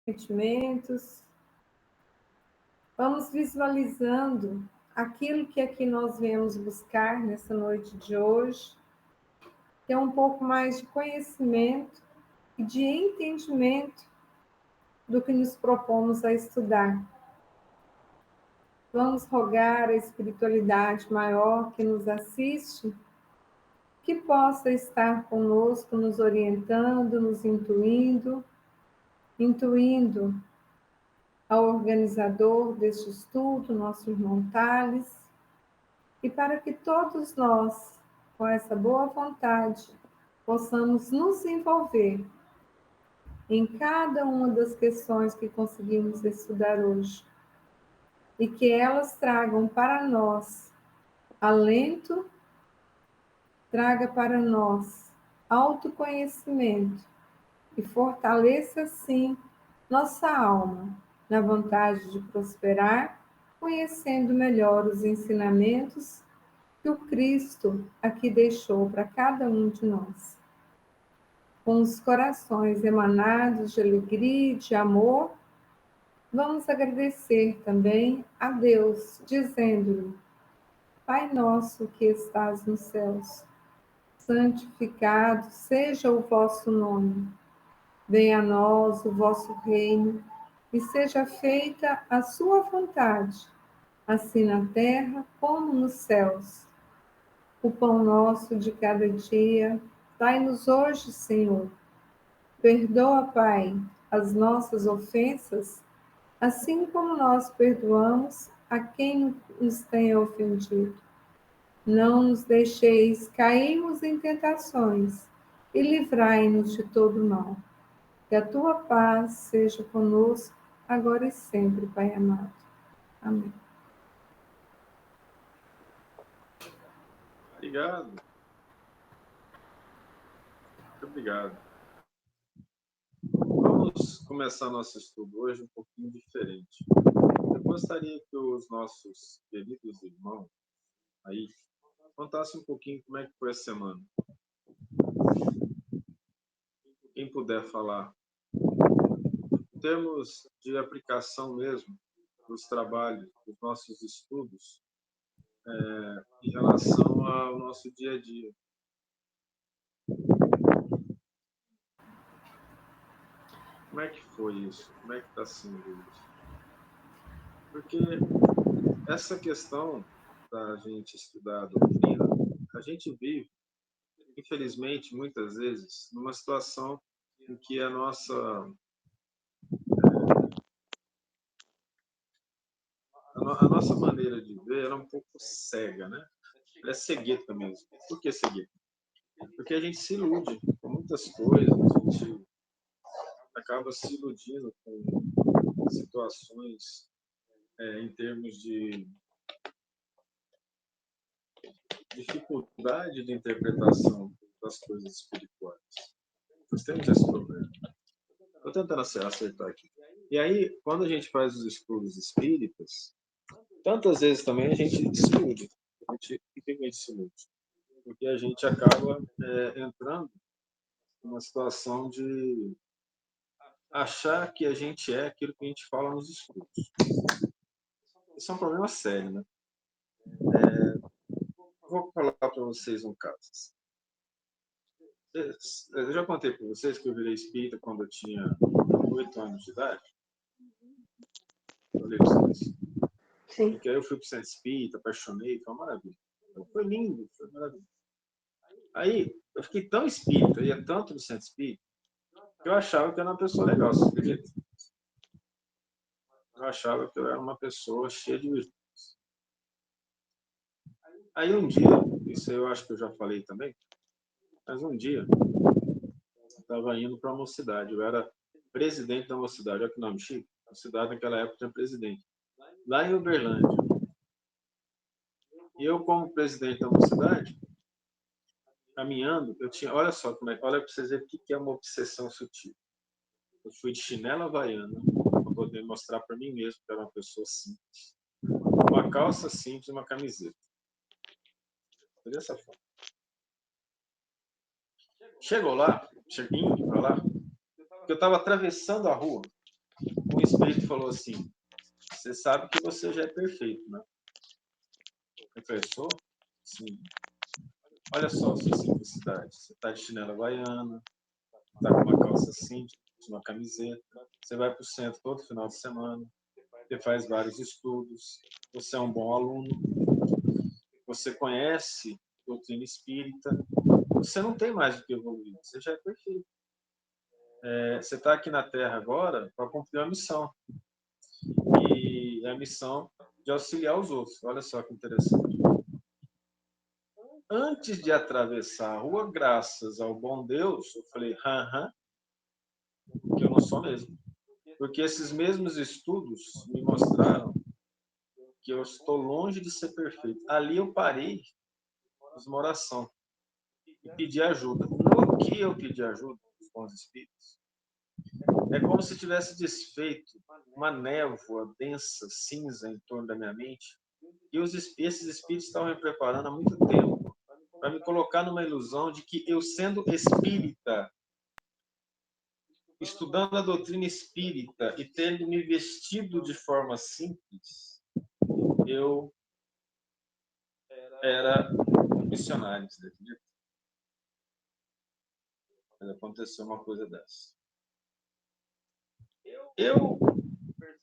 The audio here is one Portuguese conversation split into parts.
sentimentos. Vamos visualizando aquilo que aqui nós viemos buscar nessa noite de hoje, ter um pouco mais de conhecimento e de entendimento do que nos propomos a estudar. Vamos rogar a espiritualidade maior que nos assiste, que possa estar conosco, nos orientando, nos intuindo ao organizador deste estudo, nosso irmão Tales, e para que todos nós, com essa boa vontade, possamos nos envolver em cada uma das questões que conseguimos estudar hoje, e que elas tragam para nós alento, traga para nós autoconhecimento e fortaleça, assim, nossa alma na vontade de prosperar, conhecendo melhor os ensinamentos que o Cristo aqui deixou para cada um de nós. Com os corações emanados de alegria e de amor, vamos agradecer também a Deus, dizendo-lhe: Pai nosso que estás nos céus, santificado seja o vosso nome. Venha a nós o vosso reino e seja feita a sua vontade, assim na terra como nos céus. O pão nosso de cada dia, dai-nos hoje, Senhor. Perdoa, Pai, as nossas ofensas, assim como nós perdoamos a quem nos tenha ofendido. Não nos deixeis cairmos em tentações e livrai-nos de todo mal. Que a tua paz seja conosco, agora e sempre, Pai amado. Amém. Obrigado. Muito obrigado. Vamos começar nosso estudo hoje um pouquinho diferente. Eu gostaria que os nossos queridos irmãos aí contassem um pouquinho como é que foi a semana. Quem puder falar. Em termos de aplicação mesmo dos trabalhos, dos nossos estudos, em relação ao nosso dia a dia. Como é que foi isso? Como é que está sendo isso? Porque essa questão da gente estudar a doutrina, a gente vive, infelizmente, muitas vezes, numa situação em que a nossa maneira de ver ela é um pouco cega, né? Ela é cegueta mesmo. Por que cegueta? Porque a gente se ilude com muitas coisas, a gente acaba se iludindo com situações em termos de dificuldade de interpretação das coisas espirituais. Nós temos esse problema. Estou tentando acertar aqui. E aí, quando a gente faz os estudos espíritas, tantas vezes também a gente se ilude. Por que a gente se ilude? Porque a gente acaba entrando numa situação de achar que a gente é aquilo que a gente fala nos estudos. Isso é um problema sério, né? Vou falar para vocês um caso. Eu já contei para vocês que eu virei espírita quando eu tinha 8 anos de idade. Eu falei para vocês. Sim. Porque aí eu fui para o centro espírita, apaixonei, foi uma maravilha. Foi lindo, foi maravilhoso. Aí eu fiquei tão espírita, eu ia tanto no centro espírita, que eu achava que eu era uma pessoa legal, você acredita? Eu achava que eu era uma pessoa cheia de virtudes. Aí um dia, isso eu acho que eu já falei também, mas um dia eu estava indo para a mocidade, eu era presidente da mocidade, olha que nome chique, a cidade naquela época tinha presidente, lá em Uberlândia. E eu, como presidente da mocidade, caminhando, eu tinha, olha só, olha para vocês verem o que é uma obsessão sutil. Eu fui de chinela havaiana para poder mostrar para mim mesmo que era uma pessoa simples. Uma calça simples e uma camiseta. Dessa forma. Chegou lá, cheguei para lá, porque eu estava atravessando a rua. o Espírito falou assim, você sabe que você já é perfeito, né? Eu falei, sou? Sim. Olha só a sua simplicidade. Você está de chinela havaiana, está com uma calça simples, uma camiseta. Você vai para o centro todo final de semana. Você faz vários estudos. Você é um bom aluno. Você conhece doutrina espírita. Você não tem mais do que evoluir. Você já é perfeito. Você está aqui na Terra agora para cumprir uma missão. E a missão de auxiliar os outros. Olha só que interessante. Antes de atravessar a rua, graças ao bom Deus, eu falei, que eu não sou mesmo. Porque esses mesmos estudos me mostraram que eu estou longe de ser perfeito. Ali eu parei, fiz uma oração e pedi ajuda. No que eu pedi ajuda dos bons espíritos, é como se tivesse desfeito uma névoa densa, cinza em torno da minha mente. E esses espíritos estavam me preparando há muito tempo para me colocar numa ilusão de que eu, sendo espírita, estudando a doutrina espírita e tendo me vestido de forma simples, eu era um missionário, você acredita? Mas aconteceu uma coisa dessa. Eu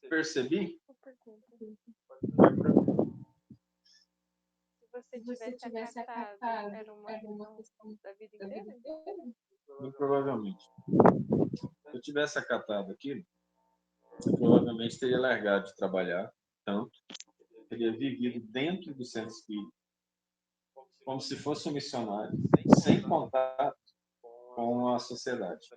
percebi. Se você tivesse acatado, era uma questão da vida inteira? Muito provavelmente. Se eu tivesse acatado aquilo, eu provavelmente teria largado de trabalhar tanto, teria vivido dentro do centro espírita, como se fosse um missionário, sem contato com a sociedade.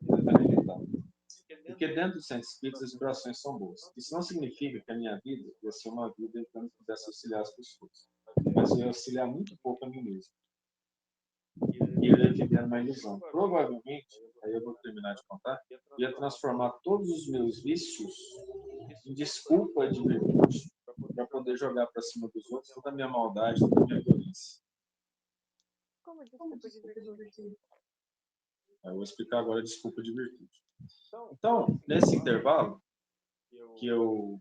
Porque dentro do centro espírita as vibrações são boas. Isso não significa que a minha vida ia ser uma vida em que eu não pudesse auxiliar as pessoas. Mas eu ia auxiliar muito pouco a mim mesmo. E eu ia viver uma ilusão. Provavelmente, aí eu vou terminar de contar, ia transformar todos os meus vícios em desculpa de virtude para poder jogar para cima dos outros toda a minha maldade, toda a minha violência. Como desculpa de virtude? Eu vou explicar agora a desculpa de virtude. Então, nesse intervalo, que eu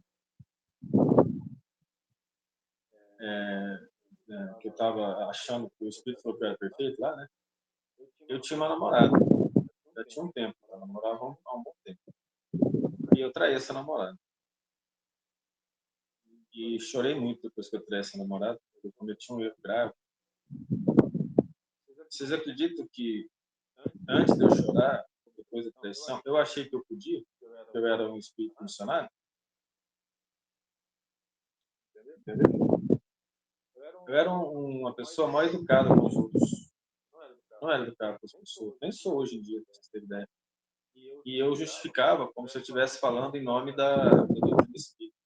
estava achando que o Espírito falou que eu era perfeito lá, né? Eu tinha uma namorada. Já tinha um tempo. Eu namorava há um bom tempo. E eu traí essa namorada. E chorei muito depois que eu traí essa namorada, porque eu cometi um erro grave. Vocês acreditam que antes de eu chorar, depois da traição, eu achei que eu podia? Que eu era um espírito missionário? Entendeu? Eu era uma pessoa mal educada com os outros. Não era educado com as pessoas. Nem sou hoje em dia, pra vocês terem ideia. E eu justificava como se eu estivesse falando em nome da doutrina espírita.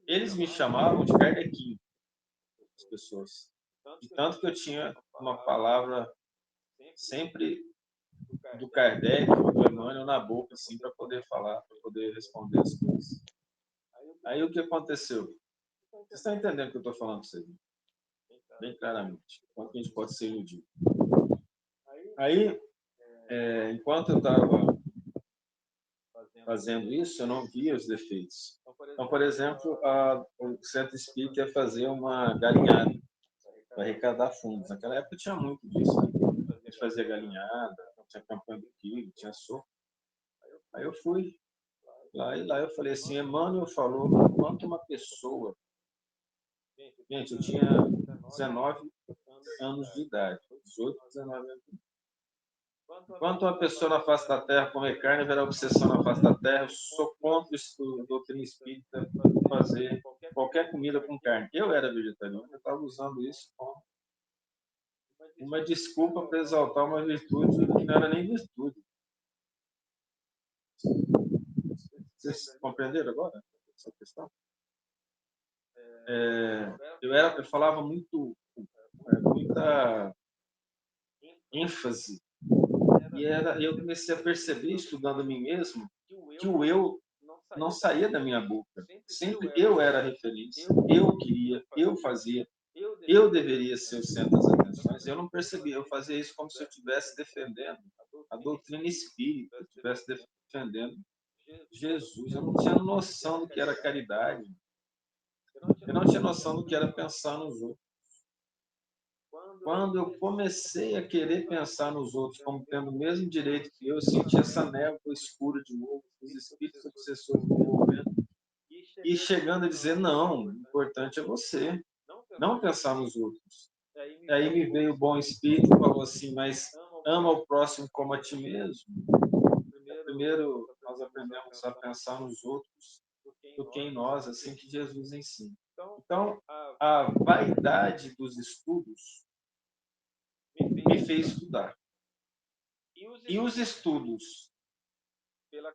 Eles me chamavam de Kardequinho, as pessoas. De tanto que eu tinha uma palavra sempre do Kardec ou do Emmanuel na boca, assim, para poder falar, para poder responder as coisas. Aí o que aconteceu? Vocês estão entendendo o que eu estou falando para vocês? Bem claramente. Quanto que a gente pode ser iludido. Aí, enquanto eu estava fazendo isso, eu não via os defeitos. Então, por exemplo, o Centro Espírita ia fazer uma galinhada para arrecadar fundos. Naquela época tinha muito disso. Né? A gente fazia galinhada, tinha campanha do quilo, tinha sopa. Aí eu fui lá e lá eu falei assim, Emmanuel falou quanto uma pessoa... Gente, eu tinha 19 anos de idade, 18, 19 anos de idade. Enquanto uma pessoa na face da terra comer carne, haverá obsessão na face da terra. Eu sou contra a doutrina espírita fazer qualquer comida com carne. Eu era vegetariano, eu estava usando isso como uma desculpa para exaltar uma virtude que não era nem virtude. Vocês compreenderam agora essa questão? Eu falava muita ênfase. E eu comecei a perceber, estudando a mim mesmo, que o eu não saía da minha boca. Sempre eu era a referência, eu queria, eu fazia, eu deveria ser o centro das atenções. Eu não percebia, eu fazia isso como se eu estivesse defendendo a doutrina espírita, estivesse defendendo Jesus, eu não tinha noção do que era caridade. Eu não tinha noção do que era pensar nos outros. Quando eu comecei a querer pensar nos outros como tendo o mesmo direito que eu senti essa névoa escura de novo, os espíritos obsessores me envolvendo, e chegando a dizer, não, o importante é você, não pensar nos outros. Aí me veio o bom espírito e falou assim, mas ama o próximo como a ti mesmo. Primeiro, nós aprendemos a pensar nos outros do que em nós, assim que Jesus ensina. Então, a vaidade dos estudos me fez estudar. E os estudos,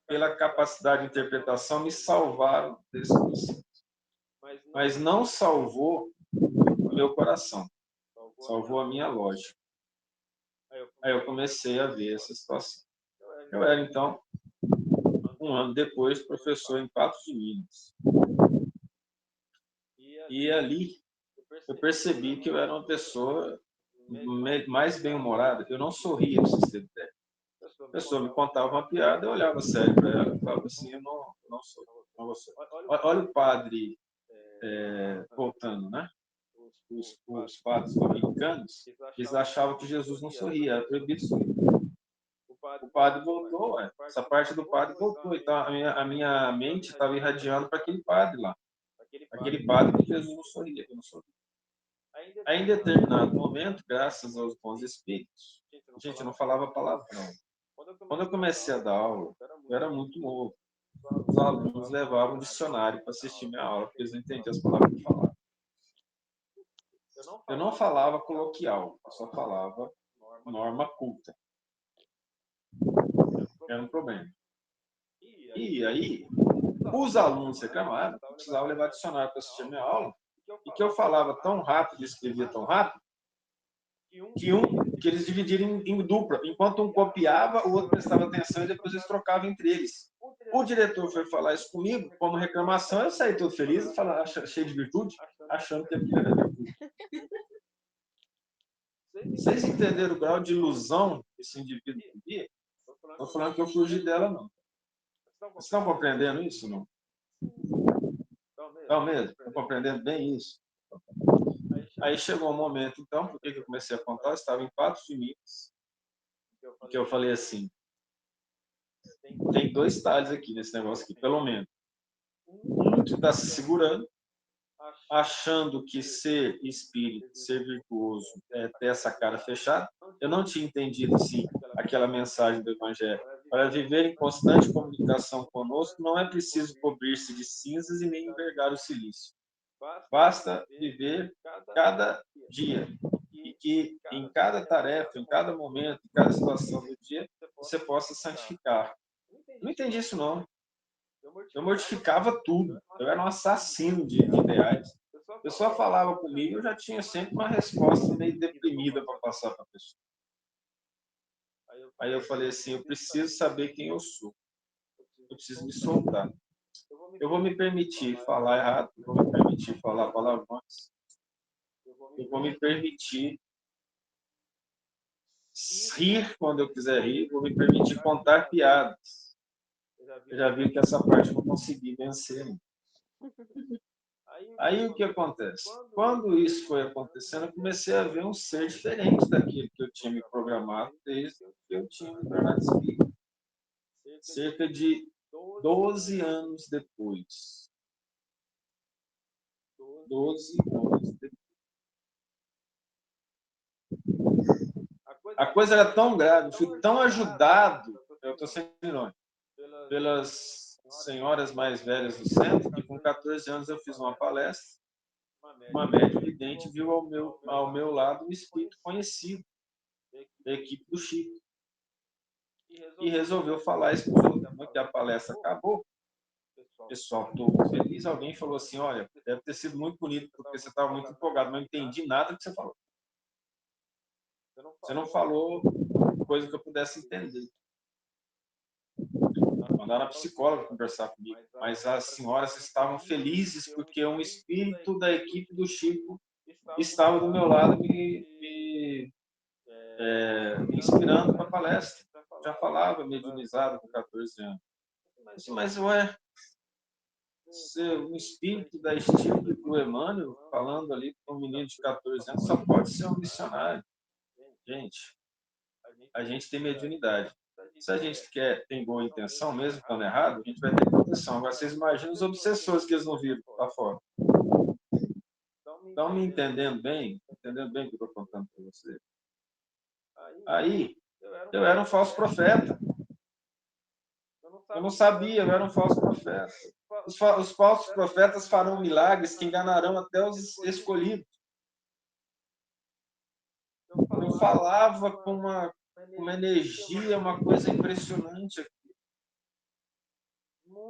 pela capacidade de interpretação, me salvaram desse processo. Mas não salvou o meu coração, salvou a minha lógica. Aí eu comecei a ver essa situação. Eu era, então, um ano depois, professor em Patos de Minas. E ali eu percebi que eu era uma pessoa mais bem-humorada. Eu não sorria, para vocês terem ideia. A pessoa me contava uma piada, eu olhava sério para ela e falava assim, eu não sou, não vou ser. Olha o padre voltando, né? Os padres dominicanos, eles achavam que Jesus não sorria, era proibido sorrir. O padre voltou, essa parte do padre voltou, então a minha mente estava irradiando para aquele padre lá. Aquele padre que Jesus não sorria, que eu não sorria. Aí, em determinado momento, graças aos bons espíritos, a gente não falava palavrão. Quando eu comecei a dar aula, eu era muito novo. Os alunos levavam um dicionário para assistir minha aula, porque eles não entendiam as palavras que eu falava. Eu não falava coloquial, eu só falava norma culta. Era um problema. E aí, os alunos reclamaram, eu precisava levar dicionário para assistir a minha aula, e que eu falava tão rápido e escrevia tão rápido, que eles dividiram em dupla. Enquanto um copiava, o outro prestava atenção e depois eles trocavam entre eles. O diretor foi falar isso comigo, como reclamação, eu saí todo feliz, cheio de virtude, achando que aquilo era virtude. Vocês entenderam o grau de ilusão que esse indivíduo vivia? Estou falando que eu fugi dela, não. Vocês estão compreendendo isso, não? Estão mesmo? Estão compreendendo bem isso? Aí chegou um momento, então, por que eu comecei a contar? Eu estava em Patos de Minas, que eu falei assim, tem dois talhos aqui nesse negócio aqui, pelo menos. Um que está se segurando, achando que ser espírito, ser virtuoso, é ter essa cara fechada. Eu não tinha entendido, sim, aquela mensagem do Evangelho. Para viver em constante comunicação conosco, não é preciso cobrir-se de cinzas e nem envergar o silício. Basta viver cada dia. E que em cada tarefa, em cada momento, em cada situação do dia, você possa santificar. Não entendi isso, não. Eu mortificava tudo. Eu era um assassino de ideais. A pessoa falava comigo, eu já tinha sempre uma resposta meio deprimida para passar para a pessoa. Aí eu falei assim, eu preciso saber quem eu sou. Eu preciso me soltar. Eu vou me permitir falar errado, eu vou me permitir falar palavrões. Eu vou me permitir rir quando eu quiser rir, vou me permitir contar piadas. Eu já vi que essa parte eu não consegui vencer. Aí o que acontece? Quando isso foi acontecendo, eu comecei a ver um ser diferente daquele que eu tinha me programado desde que eu tinha me tornado espírita. Cerca de 12 anos depois. 12 anos depois. A coisa era tão grave, eu fui tão ajudado, eu estou sendo irônico, pelas senhoras mais velhas do centro, que com 14 anos eu fiz uma palestra, uma médium vidente viu ao meu lado um espírito conhecido, da equipe do Chico, e resolveu falar isso para os outros. Depois que a palestra acabou, o pessoal todo feliz, alguém falou assim, olha, deve ter sido muito bonito, porque você estava muito empolgado, mas não entendi nada que você falou. Você não falou coisa que eu pudesse entender. Mandaram a psicóloga conversar comigo, mas as senhoras estavam felizes porque um espírito da equipe do Chico estava do meu lado me inspirando para a palestra. Já falava mediunizado com 14 anos. Mas ué, um espírito da estilo do Emmanuel, falando ali com um menino de 14 anos, só pode ser um missionário. Gente, a gente tem mediunidade. Se a gente tem boa intenção, mesmo estando errado, a gente vai ter proteção. Agora, vocês imaginam os obsessores que eles não viram lá fora. Estão me entendendo bem? Entendendo bem o que eu estou contando para você? Aí, eu era um falso profeta. Eu não sabia, eu era um falso profeta. Os falsos profetas farão milagres que enganarão até os escolhidos. Eu falava com uma energia, uma coisa impressionante aqui.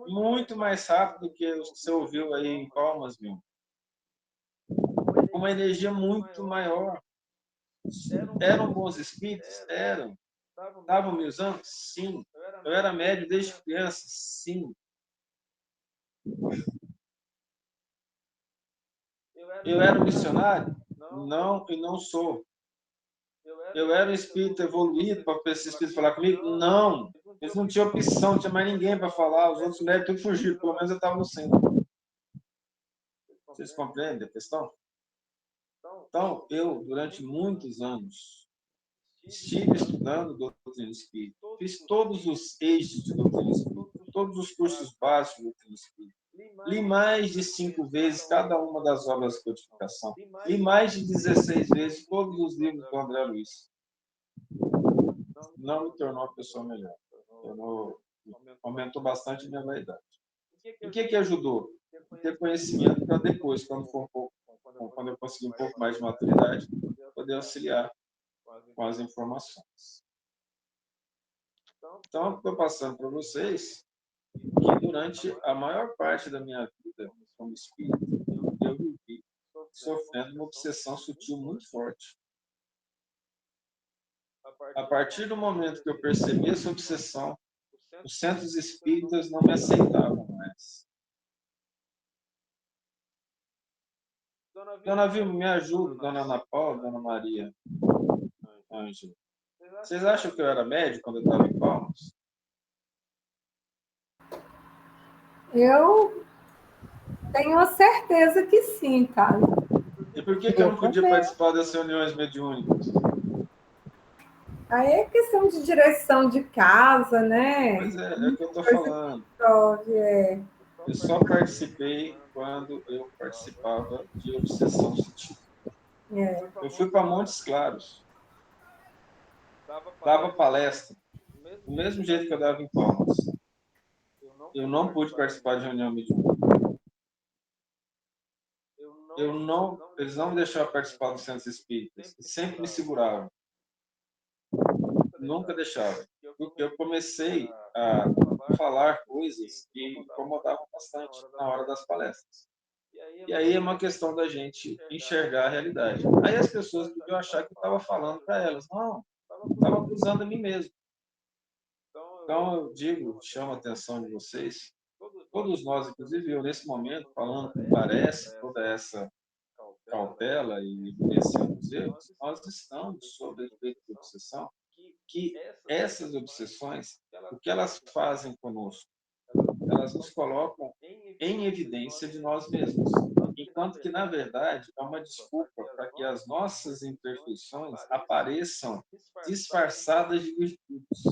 Muito mais rápido do que os que você ouviu aí em Palmas, viu? Uma energia muito maior. Eram bons espíritos? Eram. Estavam me usando? Sim. Eu era médio desde criança? Sim. Eu era um missionário? Não, e não sou. Eu era um espírito evoluído para esse espírito falar comigo? Não. Eles não tinham opção, não tinha mais ninguém para falar. Os outros médicos tudo fugiram, pelo menos eu estava no centro. Vocês compreendem a questão? Então, eu, durante muitos anos, estive estudando doutrina espírita. Fiz todos os eixos de doutrina espírita, todos os cursos básicos de doutrina espírita. Li mais de 5 vezes cada uma das obras de codificação. Li mais de 16 vezes todos os livros do André Luiz. Não me tornou uma pessoa melhor. Aumentou bastante a minha vaidade. O que ajudou? Ter conhecimento para depois, quando eu conseguir um pouco mais de maturidade, poder auxiliar com as informações. Então, estou passando para vocês que durante a maior parte da minha vida como espírita, eu vivi sofrendo uma obsessão sutil muito forte. A partir do momento que eu percebi essa obsessão, os centros espíritas não me aceitavam mais. Dona Vilma, me ajuda, Dona Ana Paula, Dona Maria, Ângela. Vocês acham que eu era médico quando eu estava em Palmas? Eu tenho a certeza que sim, cara. E por que eu não podia participar das reuniões mediúnicas? Aí é questão de direção de casa, né? Pois é o que eu estou falando. Eu só participei quando eu participava de obsessão sutil. Eu fui para Montes Claros. Dava palestra. Do mesmo jeito que eu dava em Palmas. Eu não pude participar de reunião mediúnica. Eles não me deixavam participar dos centros espíritas. Sempre me seguravam. Nunca deixavam. Porque eu comecei a falar coisas que incomodavam bastante na hora das palestras. E aí é uma questão da gente enxergar a realidade. Aí as pessoas podiam achar que eu estava falando para elas. Não, estava acusando a mim mesmo. Então eu digo, chamo a atenção de vocês, todos nós, inclusive eu nesse momento, falando que parece toda essa cautela e evidenciando os erros, nós estamos sob efeito de obsessão, que essas obsessões, o que elas fazem conosco? Elas nos colocam em evidência de nós mesmos, enquanto que, na verdade, é uma desculpa para que as nossas imperfeições apareçam disfarçadas de virtudes.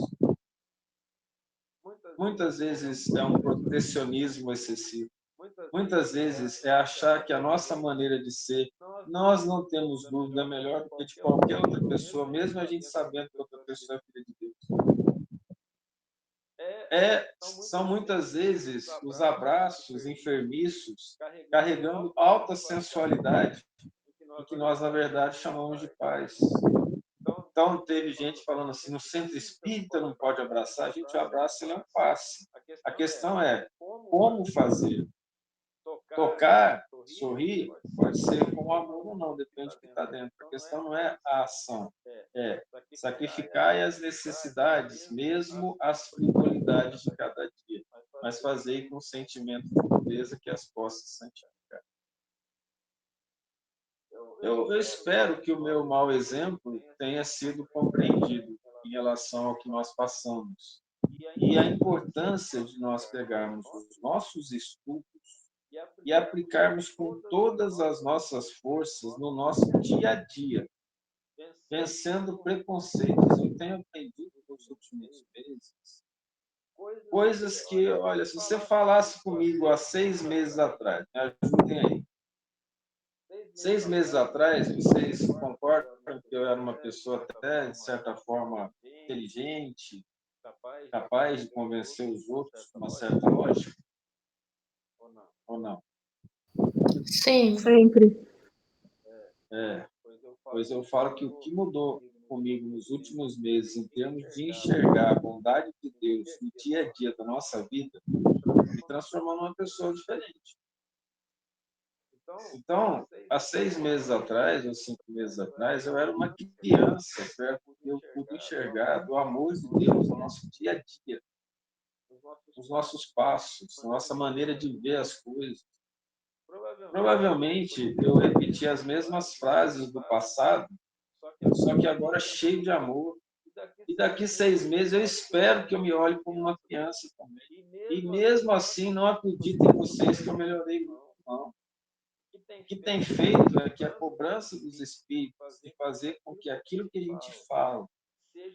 Muitas vezes é um protecionismo excessivo. Muitas vezes é achar que a nossa maneira de ser, nós não temos dúvida, é melhor do que de qualquer outra pessoa, mesmo a gente sabendo que outra pessoa é filha de Deus. São muitas vezes os abraços enfermiços carregando alta sensualidade e que nós, na verdade, chamamos de paz. Então, teve gente falando assim, no centro espírita não pode abraçar, a gente abraça e é um passe. A questão é como fazer. Tocar, sorrir, pode ser com amor ou não, depende do que está dentro. A questão não é a ação, é sacrificar as necessidades, mesmo as frivolidades de cada dia, mas fazer com sentimento de pureza que as possa santificar. Eu espero que o meu mau exemplo tenha sido compreendido em relação ao que nós passamos. E a importância de nós pegarmos os nossos estudos e aplicarmos com todas as nossas forças no nosso dia a dia, vencendo preconceitos. Eu tenho aprendido nos últimos meses coisas que, olha, se você falasse comigo há 6 meses atrás, me ajudem aí. 6 meses atrás, vocês concordam que eu era uma pessoa até, de certa forma, inteligente, capaz de convencer os outros com uma certa lógica? Ou não? Sim. Sempre. Pois eu falo que o que mudou comigo nos últimos meses, em termos de enxergar a bondade de Deus no dia a dia da nossa vida, me transformou numa pessoa diferente. Então, há 6 meses atrás, ou 5 meses atrás, eu era uma criança, certo? Eu pude enxergar do amor de Deus no nosso dia a dia, nos nossos passos, na nossa maneira de ver as coisas. Provavelmente, eu repeti as mesmas frases do passado, só que agora cheio de amor. E daqui 6 meses eu espero que eu me olhe como uma criança também. E mesmo assim, não acreditem em vocês que eu melhorei muito, não. O que tem feito é que a cobrança dos espíritos de fazer com que aquilo que a gente fala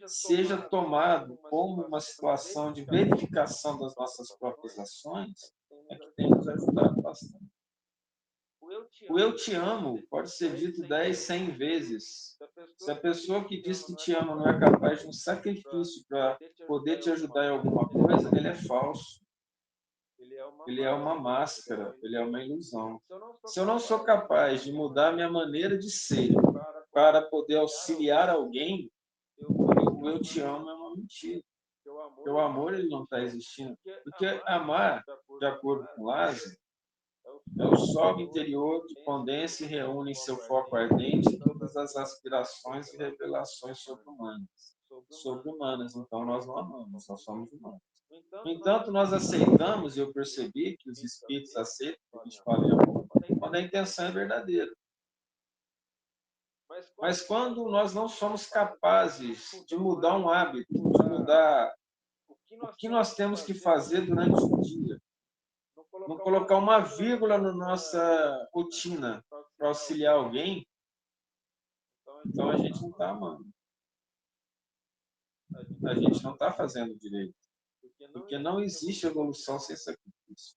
seja tomado como uma situação de verificação das nossas próprias ações é que tem nos ajudado bastante. O eu te amo pode ser dito 10, 100 vezes. Se a pessoa que diz que te ama não é capaz de um sacrifício para poder te ajudar em alguma coisa, ele é falso. Ele é uma máscara, ele é uma ilusão. Se eu não sou capaz de mudar minha maneira de ser para poder auxiliar alguém, o eu te amo é uma mentira. Porque o amor ele não está existindo. Porque amar, de acordo com Lázaro, é o sol interior que condensa e reúne em seu foco ardente todas as aspirações e revelações sobre-humanas. Então, nós não amamos, nós somos humanos. No entanto, nós aceitamos, e eu percebi que os espíritos aceitam, que a gente fala em amor, quando a intenção é verdadeira. Mas quando nós não somos capazes de mudar um hábito, de mudar o que nós temos que fazer durante o dia, não colocar uma vírgula na nossa rotina para auxiliar alguém, então a gente não está amando. A gente não está fazendo direito. Porque não existe evolução sem sacrifício.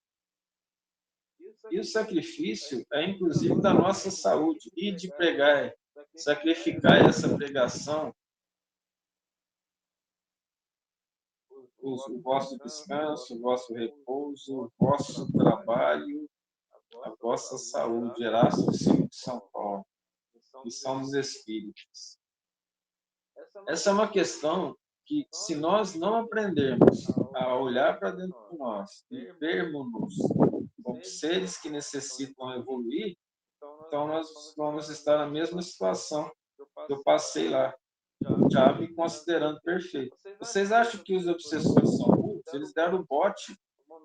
E o sacrifício é, inclusive, da nossa saúde. E de pregar, sacrificar essa pregação, o vosso descanso, o vosso repouso, o vosso trabalho, a vossa saúde. Erasto de São Paulo, Missão dos Espíritos. Essa é uma questão que, se nós não aprendermos a olhar para dentro de nós e vermos-nos como seres que necessitam evoluir, então nós vamos estar na mesma situação que eu passei lá, já me considerando perfeito. Vocês acham que os obsessores são burros? Eles deram o bote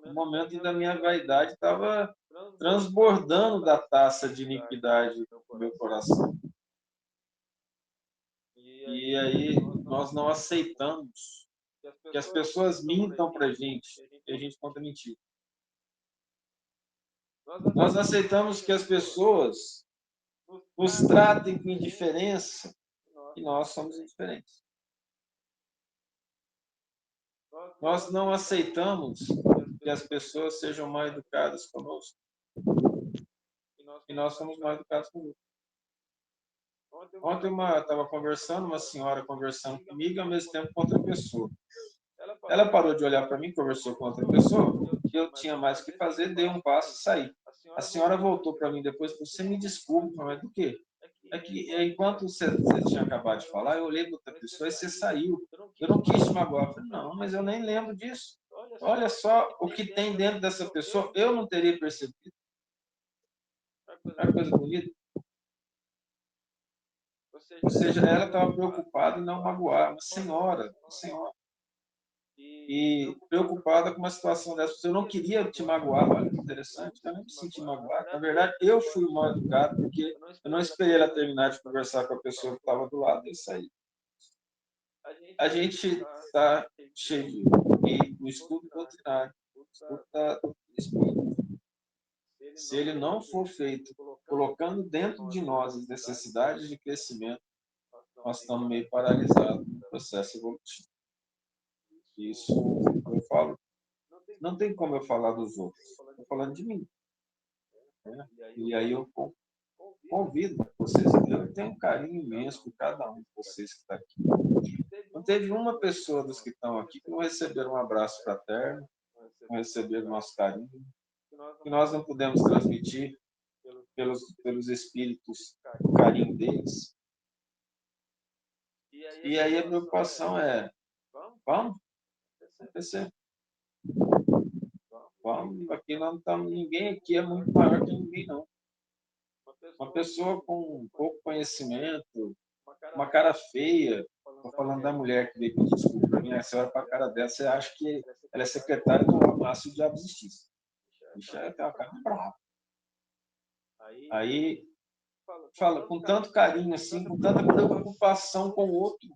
no momento da minha vaidade estava transbordando da taça de iniquidade no meu coração. E aí nós não aceitamos que as pessoas mintam para a gente e a gente conta mentira. Nós aceitamos que as pessoas nos tratem com indiferença e nós somos indiferentes. Nós não aceitamos que as pessoas sejam mal educadas conosco e nós somos mal educados conosco. Ontem eu estava conversando, uma senhora conversando comigo e ao mesmo tempo com outra pessoa. Ela parou de olhar para mim, conversou com outra pessoa, que eu tinha mais o que fazer, dei um passo e saí. A senhora voltou para mim depois, você me desculpe, mas do quê? É que enquanto você tinha acabado de falar, eu olhei para outra pessoa e você saiu. Eu não quis te magoar. Eu falei, não, mas eu nem lembro disso. Olha só o que tem dentro dessa pessoa, eu não teria percebido. É uma coisa bonita. Ou seja, ela estava preocupada em não magoar, uma senhora. E preocupada com uma situação dessa. Eu não queria te magoar, olha que interessante, eu nem me senti magoado. Na verdade, eu fui mal educado, porque eu não esperei ela terminar de conversar com a pessoa que estava do lado e sair. A gente está cheio de... E no estudo doutrinário, no estudo da Espírito. Se ele não for feito colocando dentro de nós as necessidades de crescimento, nós estamos meio paralisados no processo evolutivo. Isso eu falo, não tem como eu falar dos outros, estou falando de mim. Né? E aí eu convido vocês, eu tenho um carinho imenso por cada um de vocês que está aqui. Não teve uma pessoa dos que estão aqui que não receberam um abraço fraterno, não receberam nosso carinho, que nós não pudemos transmitir pelos espíritos o carinho deles. E aí a preocupação é, vamos acontecer. Vamos, aqui não estamos, ninguém aqui é muito maior que ninguém, não. Uma pessoa com pouco conhecimento, uma cara feia, estou falando da mulher que veio pedir desculpa para mim, a senhora para a cara dela, você acha que ela é secretária do Márcio de Diabo Justiça. Bicha, ela tem uma cara brava. Aí, fala com tanto carinho, assim, com tanta preocupação com o outro.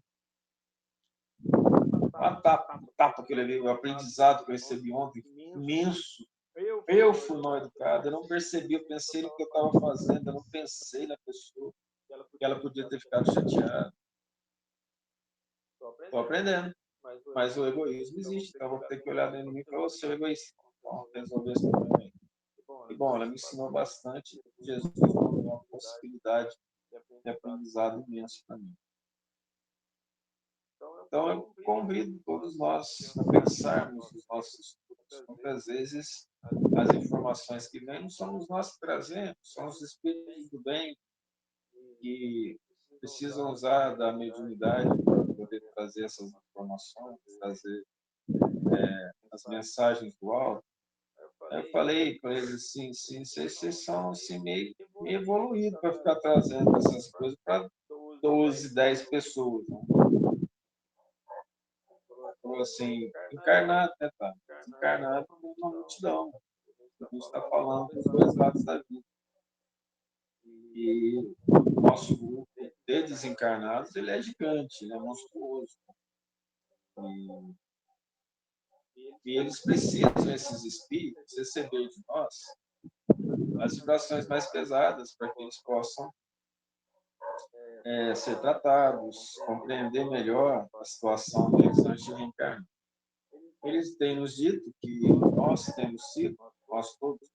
A tapa que eu levei, o aprendizado que eu recebi ontem, imenso. Eu fui mal educado, eu não percebi, eu pensei no que eu estava fazendo, eu não pensei na pessoa, que ela podia ter ficado chateada. Estou aprendendo, mas o egoísmo existe, então eu vou ter que olhar dentro de mim e falar, você é egoísta. Bom, resolver esse problema aí. E bom, ela me ensinou bastante, Jesus me deu uma possibilidade de aprendizado imenso para mim. Então, eu convido todos nós a pensarmos nos nossos estudos. Muitas vezes, as informações que vêm não somos nós que trazemos, são os espíritos do bem que precisam usar da mediunidade para poder trazer essas informações, trazer as mensagens do alto. Eu falei para eles assim, vocês são assim, meio evoluídos para ficar trazendo essas coisas para 12, 10 pessoas. Né? Falou assim, encarnado, né, tá? Encarnado com uma multidão. A gente está falando dos dois lados da vida. E o nosso grupo de desencarnados, ele é gigante, ele é monstruoso. E eles precisam, esses espíritos, receber de nós as vibrações mais pesadas para que eles possam ser tratados, compreender melhor a situação deles antes de reencarnar. Eles têm nos dito que nós temos sido, nós todos,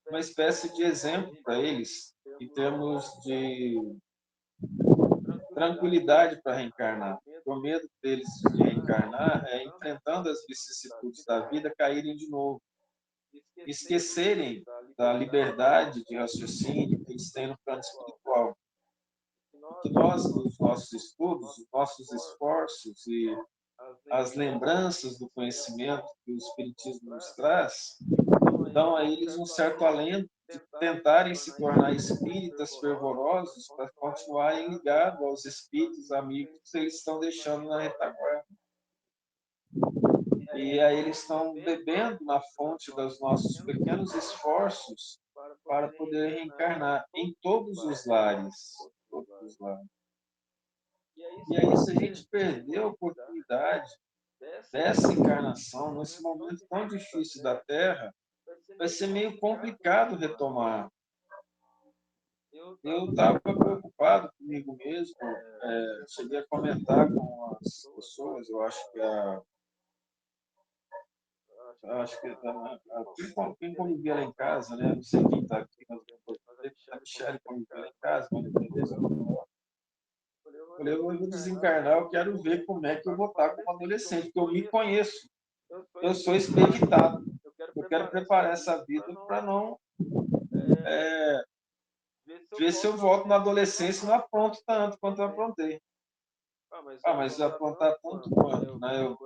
uma espécie de exemplo para eles em termos de tranquilidade para reencarnar. O medo deles de reencarnar é, enfrentando as vicissitudes da vida, caírem de novo. Esquecerem da liberdade de raciocínio que eles têm no plano espiritual. Que nós, nos nossos estudos, os nossos esforços e as lembranças do conhecimento que o Espiritismo nos traz, dão a eles um certo alento de tentarem se tornar espíritas fervorosos para continuarem ligados aos espíritos amigos que eles estão deixando na retaguarda. E aí eles estão bebendo na fonte dos nossos pequenos esforços para poder reencarnar em todos os lares. Todos os lares. E aí, se a gente perder a oportunidade dessa encarnação, nesse momento tão difícil da Terra, vai ser meio complicado retomar. Eu estava preocupado comigo mesmo, cheguei a comentar com as pessoas, eu acho que quem convivia lá em casa, né? Não sei quem está aqui, mas a Michelle convivia lá em casa, mas eu falei, eu vou desencarnar, eu quero ver como é que eu vou estar como adolescente, porque eu me conheço, eu sou expeditado, eu quero preparar essa vida para não ver se eu volto na adolescência e não apronto tanto quanto eu aprontei. Mas aprontar tanto quanto, né? Eu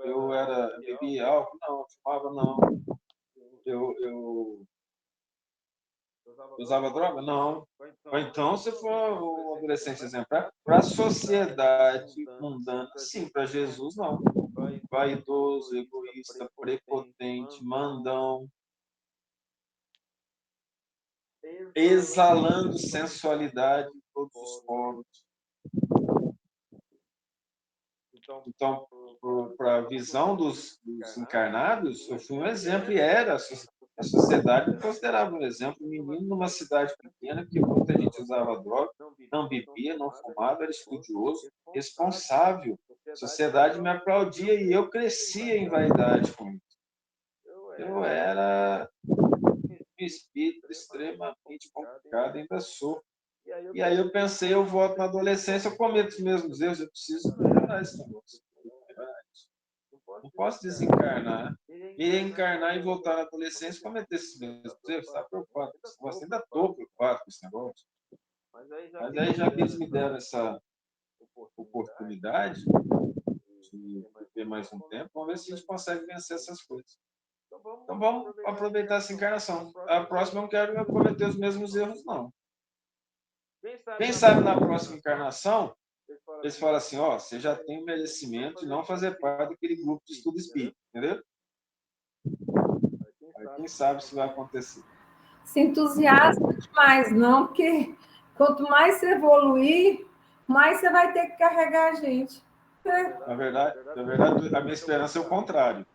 bebia álcool? Não, eu fumava? Não. Eu usava droga? Não. Ou então, se for o adolescente exemplar, para a sociedade mundana, sim, para Jesus, não. Vaidoso, egoísta, prepotente, mandão, exalando sensualidade em todos os poros. Então, para a visão dos encarnados, eu fui um exemplo e era. A sociedade me considerava um exemplo. Um menino numa cidade pequena que muita gente usava droga, não bebia, não fumava, era estudioso, responsável. A sociedade me aplaudia e eu crescia em vaidade com isso. Eu era um espírito extremamente complicado, ainda sou. E aí eu pensei, eu volto na adolescência, eu cometo os mesmos erros, eu preciso melhorar esse negócio. Não posso desencarnar e reencarnar e voltar na adolescência e cometer esses mesmos erros. Está preocupado com esse negócio? Ainda estou preocupado com esse negócio. Mas aí, já que eles me deram essa oportunidade de ter mais um tempo, vamos ver se a gente consegue vencer essas coisas. Então vamos aproveitar essa encarnação. A próxima eu não quero cometer os mesmos erros, não. Quem sabe na próxima encarnação eles falam assim, ó, você já tem o merecimento de não fazer parte daquele grupo de estudo espírita, entendeu? Aí quem sabe se vai acontecer. Se entusiasma demais, não, porque quanto mais você evoluir, mais você vai ter que carregar a gente. Na verdade, a minha esperança é o contrário.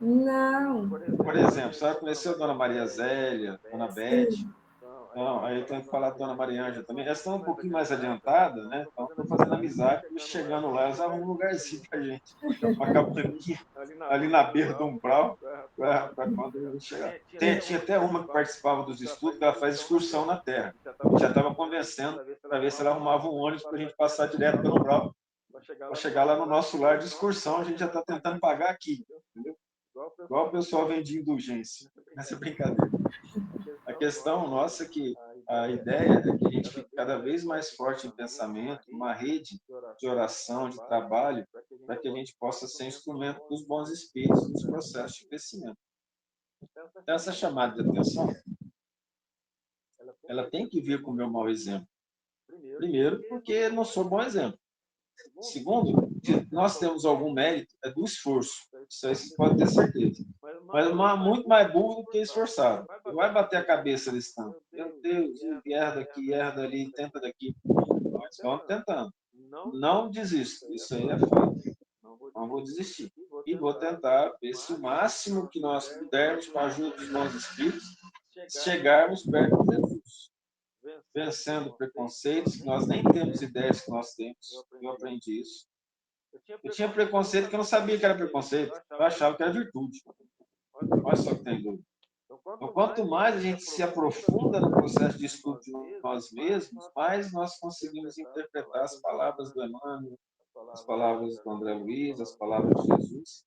Não. Por exemplo, você vai conhecer a Dona Maria Zélia, Dona Beth. Não, aí eu tenho que falar da Dona Maria Ângela também. Elas estão um pouquinho mais adiantadas, né? Então, estou fazendo amizade, e chegando lá, elas arrumam um lugarzinho para a gente. Uma cabaninha ali na beira do umbral, para quando a gente chegar. Tinha até uma que participava dos estudos, que ela faz excursão na Terra. A gente já estava convencendo para ver se ela arrumava um ônibus para a gente passar direto pelo umbral. Para chegar lá no nosso lar de excursão, a gente já está tentando pagar aqui, entendeu? Igual o pessoal vem de indulgência. Essa é brincadeira. A questão nossa é que a ideia é que a gente fique cada vez mais forte em pensamento, uma rede de oração, de trabalho, para que a gente possa ser instrumento dos bons espíritos nos processos de crescimento. Então, essa chamada de atenção, ela tem que vir com o meu mau exemplo. Primeiro, porque não sou bom exemplo. Segundo, nós temos algum mérito é do esforço. Isso aí você pode ter certeza. Mas muito mais burro do que esforçado. Não vai bater a cabeça nesse tanto. Meu Deus, erra daqui, erra dali, tenta daqui. Nós vamos tentando. Não desisto. Isso aí é fato. Não vou desistir. E vou tentar ver se o máximo que nós pudermos, com a ajuda dos bons espíritos, chegarmos perto de Jesus. Vencendo preconceitos que nós nem temos ideias que nós temos. Eu aprendi isso. Eu tinha preconceito que eu não sabia que era preconceito. Eu achava que era virtude. Olha só que tem dúvida. Então, quanto mais a gente se aprofunda no processo de estudo de nós mesmos, mais nós conseguimos interpretar as palavras do Emmanuel, as palavras do André Luiz, as palavras de Jesus.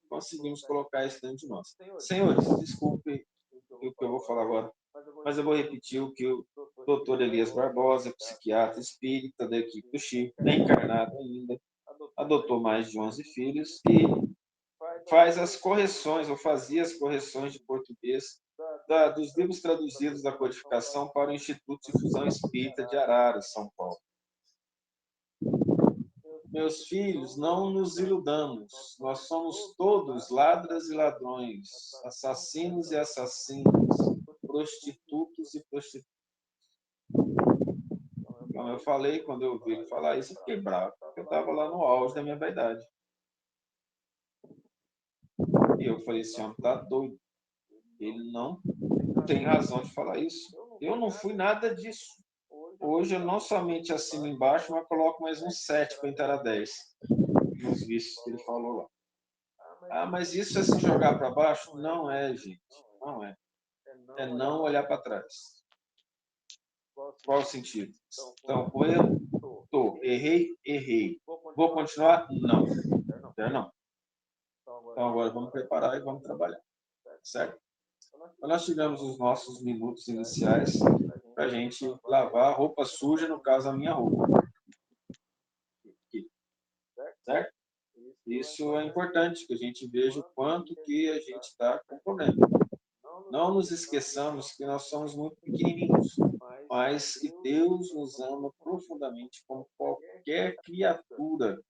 Conseguimos colocar isso dentro de nós. Senhores, desculpe o que eu vou falar agora, mas eu vou repetir o que o Dr. Elias Barbosa, psiquiatra espírita da equipe do Chico, bem encarnado ainda, adotou mais de 11 filhos e faz as correções, ou fazia as correções de português dos livros traduzidos da codificação para o Instituto de Difusão Espírita de Araras, São Paulo. Meus filhos, não nos iludamos. Nós somos todos ladras e ladrões, assassinos e assassinas, prostitutos e prostitutas. Então, eu falei, quando eu ouvi ele falar isso, eu fiquei bravo, porque eu estava lá no auge da minha vaidade. E eu falei, esse homem está doido. Ele não tem razão de falar isso. Eu não fui nada disso. Hoje eu não somente assino embaixo, mas coloco mais um 7 para entrar a 10. Nos vícios que ele falou lá. Ah, mas isso é se jogar para baixo? Não é, gente. Não é. É não olhar para trás. Qual o sentido? Então, com erro, tô. Errei. Vou continuar? Não. Não. Então, agora vamos preparar e vamos trabalhar. Certo? Então, nós tivemos os nossos minutos iniciais para a gente lavar a roupa suja, no caso, a minha roupa. Aqui. Certo? Isso é importante, que a gente veja o quanto que a gente está com problema. Não nos esqueçamos que nós somos muito pequenininhos, mas que Deus nos ama profundamente como qualquer criatura.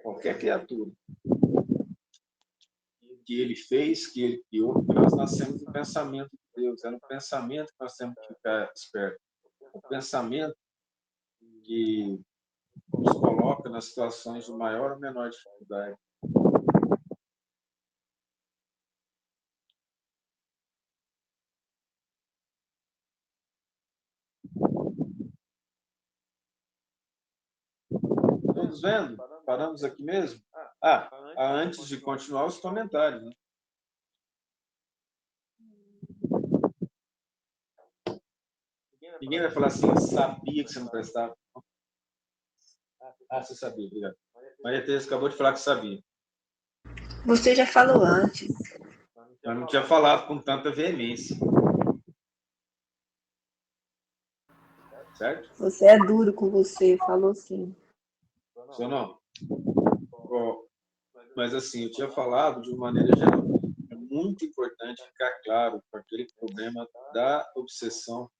Qualquer criatura que Ele fez, que Ele criou, porque nós nascemos do pensamento de Deus. É no pensamento que nós temos que ficar espertos. O pensamento que nos coloca nas situações de maior ou menor dificuldade. Todos vendo? Paramos aqui mesmo? Antes de continuar os comentários, né? Ninguém vai falar assim, eu sabia que você não prestava. Você sabia, obrigado. Maria Tereza acabou de falar que sabia. Você já falou antes. Mas não tinha falado com tanta veemência. Certo? Você é duro com você, falou sim. Só não? Mas assim, eu tinha falado de uma maneira geral. É muito importante ficar claro com aquele problema da obsessão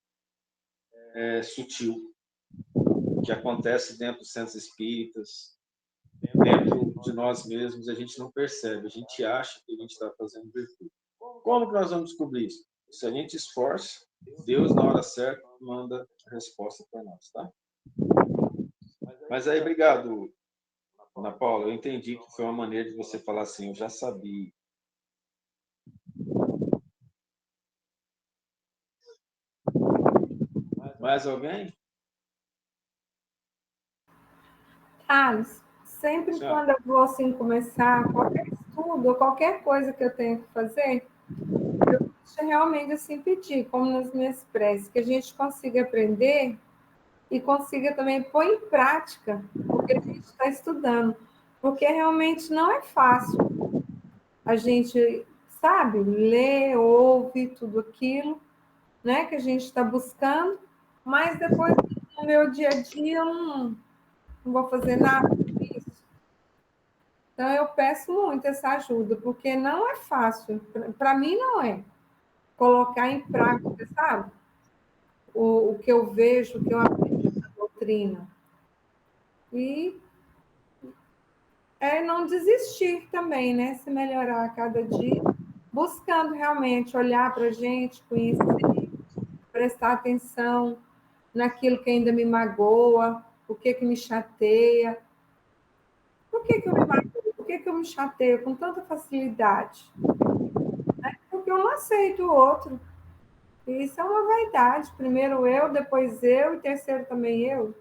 sutil que acontece dentro dos centros espíritas, dentro de nós mesmos, a gente não percebe, a gente acha que a gente está fazendo virtude. Como que nós vamos descobrir isso? Se a gente esforça, Deus, na hora certa, manda a resposta para nós, tá? Mas aí, obrigado, Ana Paula, eu entendi que foi uma maneira de você falar assim, eu já sabia. Mais alguém? Thales, sempre quando eu vou assim, começar qualquer estudo ou qualquer coisa que eu tenha que fazer, eu deixo realmente assim pedir, como nas minhas preces, que a gente consiga aprender e consiga também pôr em prática o que a gente está estudando, porque realmente não é fácil. A gente, sabe, lê, ouve tudo aquilo, né, que a gente está buscando, mas depois no meu dia a dia eu não vou fazer nada disso. Então eu peço muito essa ajuda, porque não é fácil, para mim não é, colocar em prática, sabe? O que eu vejo, o que eu aprendo na doutrina. E não desistir também, né? Se melhorar a cada dia, buscando realmente olhar para a gente, conhecer, prestar atenção naquilo que ainda me magoa, o que me chateia. Por que eu me magoo? Por que eu me chateio com tanta facilidade? Porque eu não aceito o outro. E isso é uma vaidade. Primeiro eu, depois eu e terceiro também eu.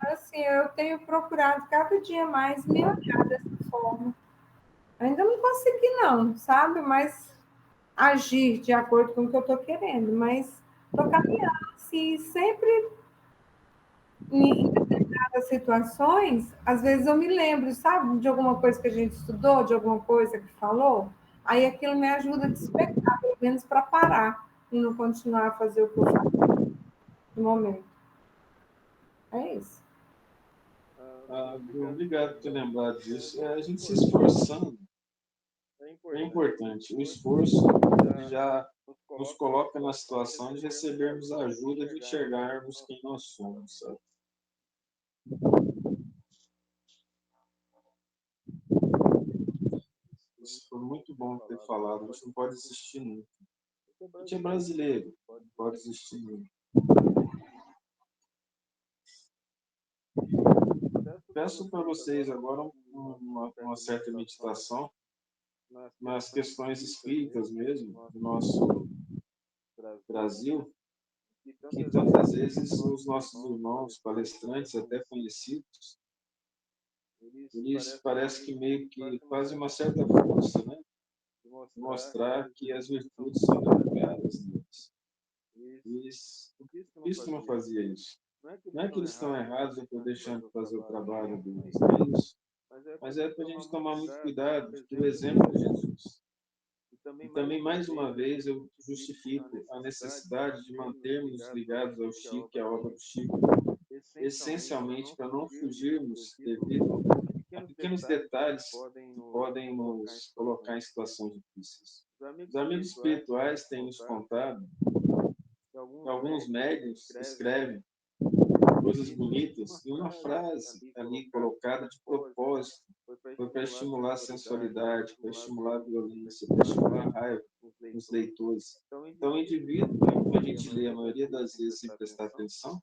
Assim, eu tenho procurado cada dia mais me olhar dessa forma. Ainda não consegui, não, sabe? Mas agir de acordo com o que eu estou querendo. Mas estou caminhando, assim, sempre em determinadas situações, às vezes eu me lembro, sabe, de alguma coisa que a gente estudou, de alguma coisa que falou, aí aquilo me ajuda a despertar, pelo menos para parar e não continuar a fazer o que eu faço no momento. É isso. Obrigado por ter lembrado disso. A gente se esforçando é importante. O esforço já nos coloca na situação de recebermos a ajuda de enxergarmos quem nós somos, sabe? Isso foi muito bom ter falado. A gente não pode desistir nunca. A gente é brasileiro, não pode desistir nunca. Peço para vocês agora uma certa meditação nas questões espíritas mesmo, do nosso Brasil, que tantas vezes os nossos irmãos palestrantes, até conhecidos, eles parece que meio que fazem uma certa força, né? Mostrar que as virtudes são delegadas neles. Cristo não fazia isso. Não é que eles estão errados, eu estou deixando de fazer o trabalho deles, não é isso. Mas é para a gente tomar muito cuidado do exemplo de Jesus. E também, mais uma vez, eu justifico a necessidade de mantermos ligados ao Chico e à obra do Chico, essencialmente para não fugirmos devido a pequenos detalhes que podem nos colocar em situações difíceis. Os amigos espirituais têm nos contado que alguns médiuns escrevem coisas bonitas e uma frase ali colocada de propósito foi para estimular a sensualidade, para estimular a violência, para estimular a raiva nos leitores. Então, o indivíduo, que a gente lê a maioria das vezes sem prestar atenção,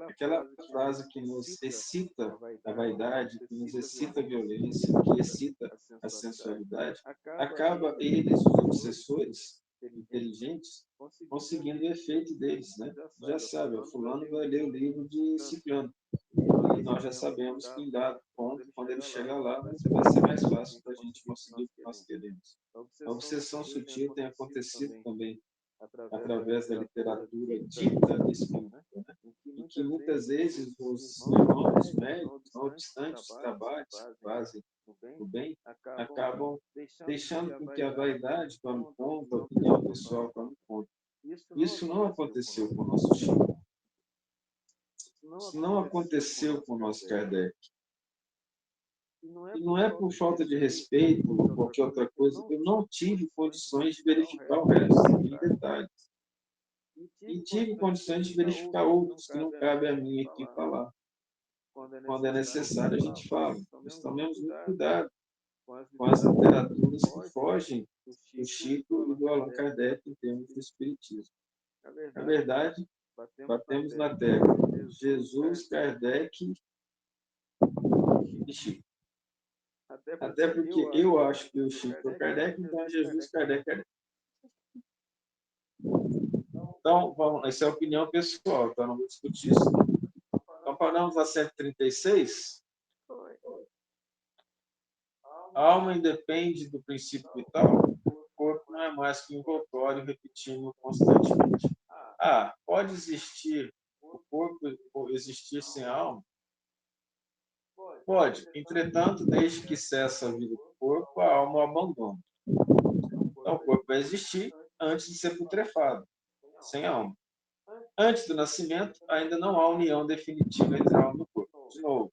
aquela frase que nos excita a vaidade, que nos excita a violência, que excita a sensualidade, acaba eles, os obsessores inteligentes, conseguindo o efeito deles, né? Já sabe, o fulano vai ler o livro de Ciclano. E nós já sabemos que em dado ponto, quando ele chegar lá, vai ser mais fácil para a gente conseguir o que nós queremos. A obsessão sutil tem acontecido também através da literatura dita espírita, né? E que muitas vezes os irmãos médicos, não obstante os trabalhos que fazem o bem, acabam deixando com que a vaidade tome conta, a opinião pessoal tome conta. Isso não aconteceu com o nosso Chico. Isso não aconteceu com o nosso Kardec. E não é por falta de respeito ou qualquer outra coisa, eu não tive condições de verificar o resto em detalhes. E tive condições de verificar outros que não cabe a mim aqui falar. Quando é necessário, a gente fala. Mas tomemos muito cuidado com as literaturas que fogem do Chico e do Allan Kardec em termos de espiritismo. Na verdade, batemos na tecla Jesus, Kardec e Chico. Até porque eu acho que o Chico foi Kardec, então é Jesus, Kardec, Kardec. Então, vamos, essa é a opinião pessoal, então não vou discutir isso. Então, paramos a 136. A alma independe do princípio vital. O corpo não é mais que um envoltório repetindo constantemente. Pode existir o corpo ou existir sem a alma? Pode. Entretanto, desde que cessa a vida do corpo, a alma o abandona. Então, o corpo vai existir antes de ser putrefado, sem alma. Antes do nascimento, ainda não há união definitiva entre a alma e o corpo. De novo,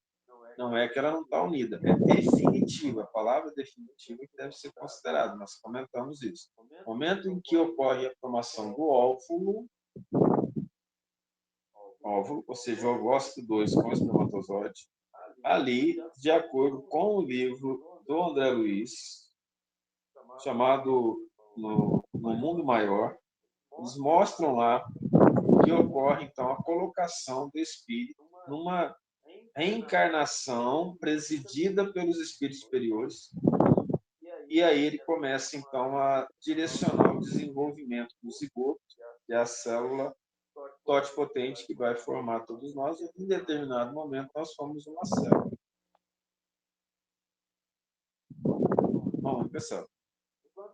não é que ela não está unida, é definitiva. A palavra definitiva que deve ser considerada. Nós comentamos isso. No momento em que ocorre a formação do óvulo, ou seja, o ovócito 2 com o espermatozoide, ali, de acordo com o livro do André Luiz, chamado No Mundo Maior, eles mostram lá que ocorre, então, a colocação do espírito numa reencarnação presidida pelos espíritos superiores, e aí ele começa, então, a direcionar o desenvolvimento do zigoto, que é a célula totipotente que vai formar todos nós, e em determinado momento nós somos uma célula. Bom, pessoal,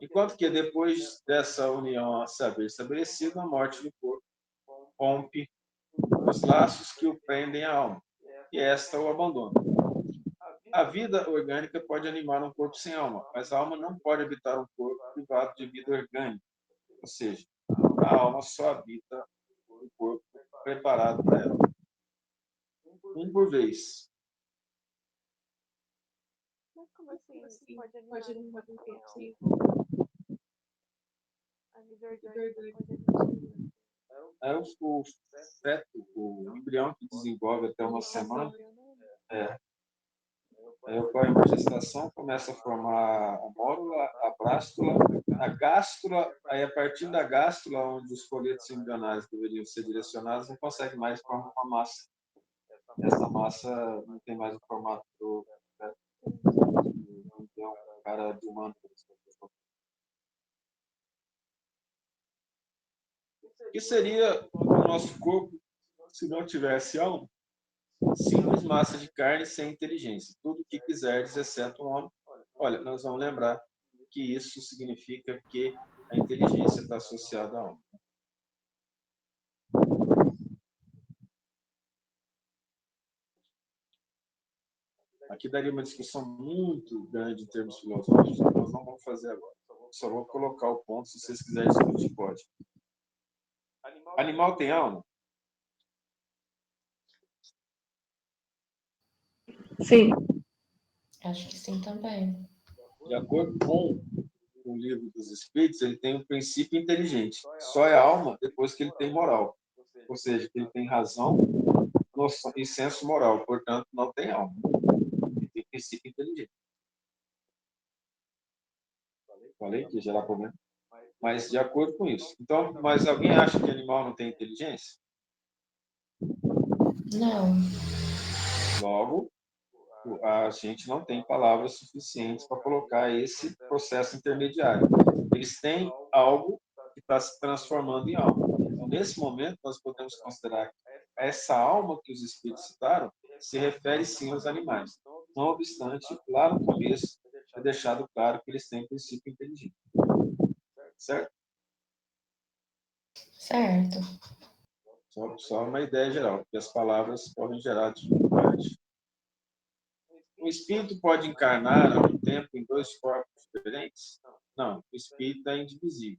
enquanto que depois dessa união a saber estabelecida, a morte do corpo rompe os laços que o prendem à alma, e esta o abandona. A vida orgânica pode animar um corpo sem alma, mas a alma não pode habitar um corpo privado de vida orgânica. Ou seja, a alma só habita o corpo preparado para ela. Um por vez. Mas como assim? Pode animar um corpo sem a vida orgânica pode animar. O feto, o embrião que desenvolve até uma semana, aí ocorre uma gestação, começa a formar a mórula, a blástula, a gástrula, aí a partir da gástrula, onde os folhetos embrionais deveriam ser direcionados, não consegue mais formar uma massa. Essa massa não tem mais o formato do feto, não tem um cara de humano. O que seria o nosso corpo se não tivesse alma? Simples massa de carne sem inteligência. Tudo o que quiseres, exceto um homem. Olha, nós vamos lembrar que isso significa que a inteligência está associada à alma. Aqui daria uma discussão muito grande em termos filosóficos, que nós não vamos fazer agora. Só vou colocar o ponto, se vocês quiserem discutir, pode. Animal tem alma? Sim. Acho que sim também. De acordo com o livro dos Espíritos, ele tem um princípio inteligente. Só é alma depois que ele tem moral. Ou seja, que ele tem razão e senso moral. Portanto, não tem alma. Ele tem princípio inteligente. Falei que ia gerar problema. Mas de acordo com isso. Então, mas alguém acha que animal não tem inteligência? Não. Logo, a gente não tem palavras suficientes para colocar esse processo intermediário. Eles têm algo que está se transformando em algo. Então, nesse momento, nós podemos considerar que essa alma que os espíritos citaram se refere sim aos animais. Não obstante, lá no começo, é deixado claro que eles têm princípio inteligente. Certo? Certo. Só uma ideia geral, porque as palavras podem gerar dificuldade. O espírito pode encarnar ao tempo em dois corpos diferentes? Não, o espírito é indivisível.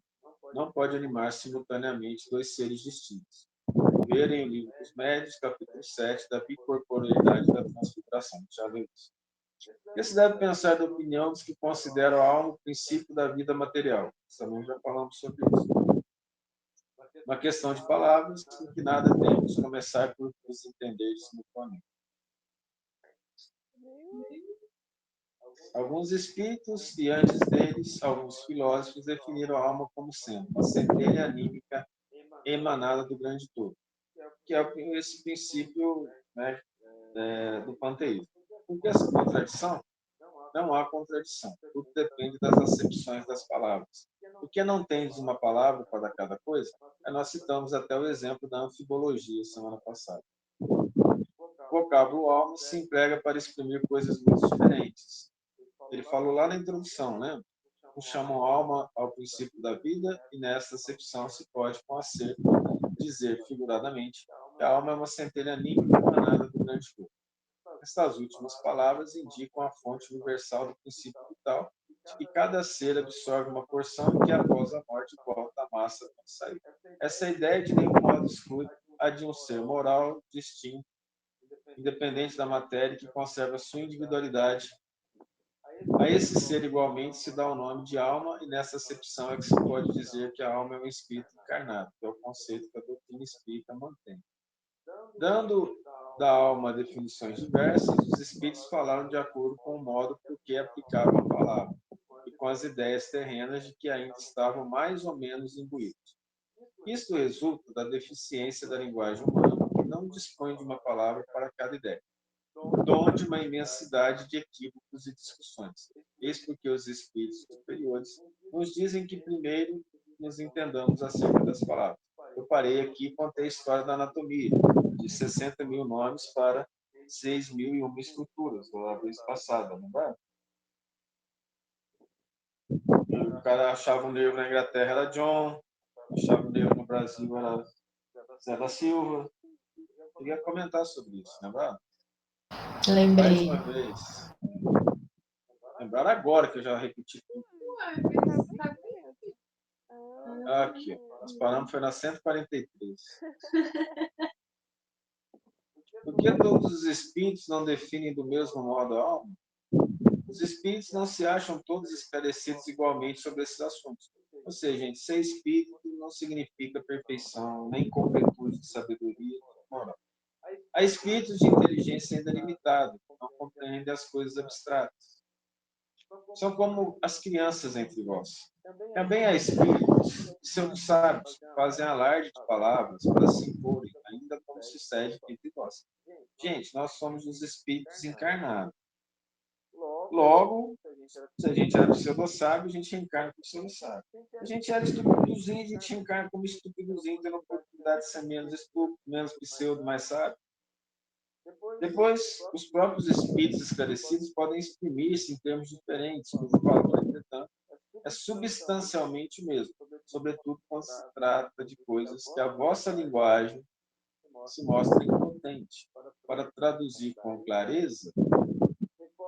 Não pode animar simultaneamente dois seres distintos. Verem o livro dos médios, capítulo 7, da bicorporeidade da transfiguração. Já leu isso. E se deve pensar da opinião dos que consideram a alma o princípio da vida material? Também já falamos sobre isso. Uma questão de palavras, em que nada temos, começar por nos entender mutuamente. Alguns espíritos, e antes deles, alguns filósofos, definiram a alma como sendo uma centelha anímica emanada do grande todo, que é esse princípio, né, do panteísmo. Por que essa contradição? Não há contradição. Tudo depende das acepções das palavras. Porque não tens uma palavra para cada coisa? Nós citamos até o exemplo da anfibologia semana passada. O vocábulo alma se emprega para exprimir coisas muito diferentes. Ele falou lá na introdução, né? Chamam alma ao princípio da vida, e nesta acepção se pode, com acerto, dizer figuradamente que a alma é uma centelha anímica emanada do grande corpo. Estas últimas palavras indicam a fonte universal do princípio vital, de que cada ser absorve uma porção e que após a morte volta à massa para sair. Essa ideia de nenhum modo exclui a de um ser moral, distinto, independente da matéria, que conserva sua individualidade. A esse ser, igualmente, se dá o nome de alma, e nessa acepção é que se pode dizer que a alma é um espírito encarnado, que é o conceito que a doutrina espírita mantém. Dando da alma definições diversas, os espíritos falaram de acordo com o modo por que aplicavam a palavra, e com as ideias terrenas de que ainda estavam mais ou menos imbuídos. Isto resulta da deficiência da linguagem humana, que não dispõe de uma palavra para cada ideia, dom de uma imensidade de equívocos e discussões. Eis porque os espíritos superiores nos dizem que primeiro nos entendamos acerca das palavras. Eu parei aqui e contei a história da anatomia, de 60 mil nomes para 6.001 estruturas, da vez passada, não é? O cara achava um nervo na Inglaterra era John, achava um nervo no Brasil era Zé da Silva. Eu queria comentar sobre isso, lembra? Mais Lembrei. uma vez. Lembraram agora que eu já repeti tudo. Aqui, ó. Nós paramos, foi na 143. Por que todos os espíritos não definem do mesmo modo a alma? Os espíritos não se acham todos esclarecidos igualmente sobre esses assuntos. Ou seja, gente, ser espírito não significa perfeição, nem completude de sabedoria moral. Há espíritos de inteligência ainda limitada, que não compreendem as coisas abstratas. São como as crianças entre vós. Também há espíritos pseudo-sábios que fazem alarde de palavras para se imporem, ainda como sucede entre vós. Gente, nós somos os espíritos encarnados. Logo, se a gente era pseudo-sábio, a gente encarna como pseudo-sábio. A gente era estúpidozinho, a gente encarna como estúpidozinho, tendo a oportunidade de ser menos estúpido, menos pseudo, mais sábio. Depois, os próprios espíritos esclarecidos podem exprimir-se em termos diferentes, cujo valor, entretanto, é substancialmente o mesmo, sobretudo quando se trata de coisas que a vossa linguagem se mostra impotente. Para traduzir com clareza,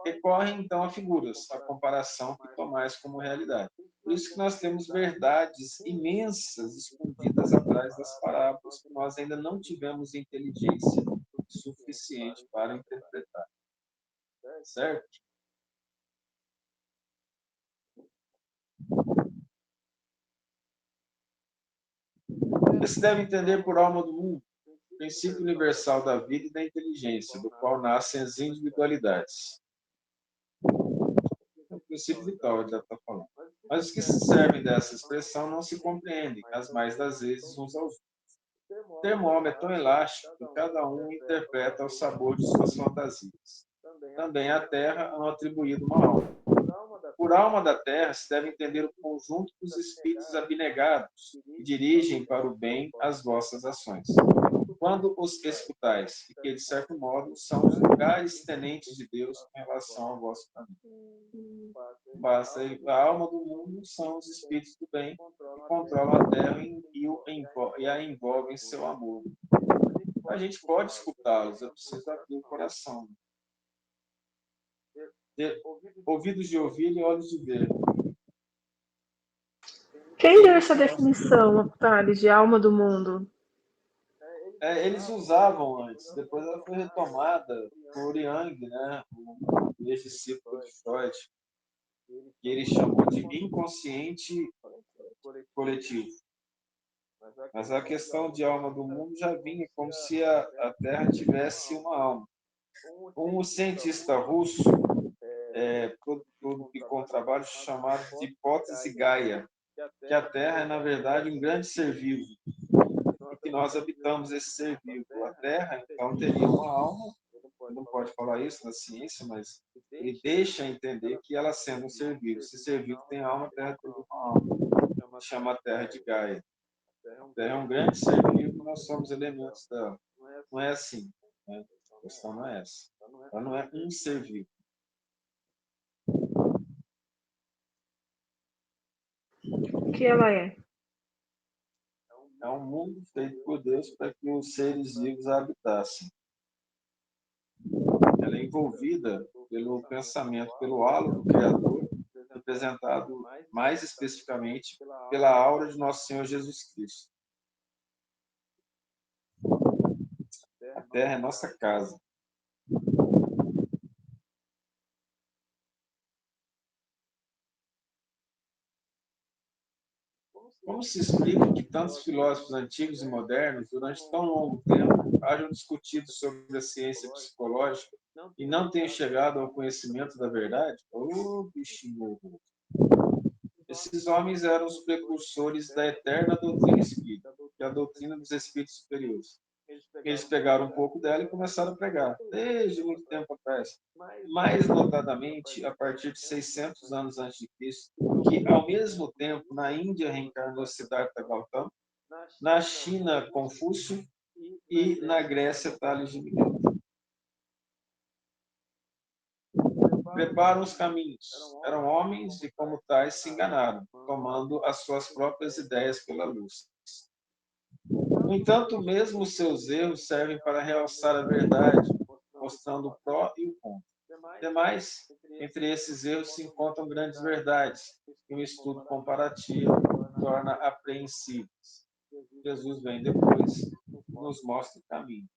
recorrem então a figuras, a comparação que tomais como realidade. Por isso que nós temos verdades imensas escondidas atrás das parábolas que nós ainda não tivemos inteligência suficiente para interpretar. Certo? O que se deve entender por alma do mundo? O princípio universal da vida e da inteligência, do qual nascem as individualidades. O princípio vital, ele já está falando. Mas os que se servem dessa expressão não se compreendem, as mais das vezes, uns aos outros. O termômetro é tão elástico que cada um interpreta o sabor de suas fantasias. Também à terra hão atribuído uma alma. Por alma da terra se deve entender o conjunto dos espíritos abnegados que dirigem para o bem as vossas ações. Quando os escutais, e que, de certo modo, são os lugares tenentes de Deus com relação ao vosso caminho. Basta, a alma do mundo são os espíritos do bem que controlam a terra e a envolvem em seu amor. A gente pode escutá-los, é preciso abrir o coração. Ter ouvidos de ouvir e olhos de ver. Quem deu essa definição, Octales, de alma do mundo? Eles usavam antes, depois ela foi retomada por Jung, né, o ex-discípulo de Freud, que ele chamou de inconsciente coletivo. Mas a questão de alma do mundo já vinha como se a Terra tivesse uma alma. Um cientista russo publicou um trabalho chamado de hipótese Gaia, que a Terra é, na verdade, um grande ser vivo, e que nós habitamos esse ser vivo. A Terra, então, teria uma alma, não pode falar isso na ciência, mas ele deixa entender que ela sendo um ser vivo, se ser vivo tem alma, a Terra tem uma alma. Chama a Terra de Gaia. A Terra é um grande ser vivo, nós somos elementos dela. Não é assim, né? A questão não é essa. Ela não é um ser vivo. O que ela é? É um mundo feito por Deus para que os seres vivos a habitassem. Ela é envolvida pelo pensamento, pelo halo do Criador, representado mais especificamente pela aura de Nosso Senhor Jesus Cristo. A Terra é nossa casa. Como se explica que tantos filósofos antigos e modernos, durante tão longo tempo, hajam discutido sobre a ciência psicológica e não tenham chegado ao conhecimento da verdade? Bichinho! Esses homens eram os precursores da eterna doutrina espírita, que é a doutrina dos espíritos superiores. Eles pegaram um pouco dela e começaram a pregar, desde muito tempo atrás. Mais notadamente, a partir de 600 anos antes de Cristo, que, ao mesmo tempo, na Índia reencarnou Siddhartha Gautama, na China, Confúcio, e na Grécia, Tales de Mileto. Preparam os caminhos. Eram homens e, como tais, se enganaram, tomando as suas próprias ideias pela luz. No entanto, mesmo os seus erros servem para realçar a verdade, mostrando o pró e o contra. Demais, entre esses erros se encontram grandes verdades, que um estudo comparativo torna apreensíveis. Jesus vem depois e nos mostra o caminho.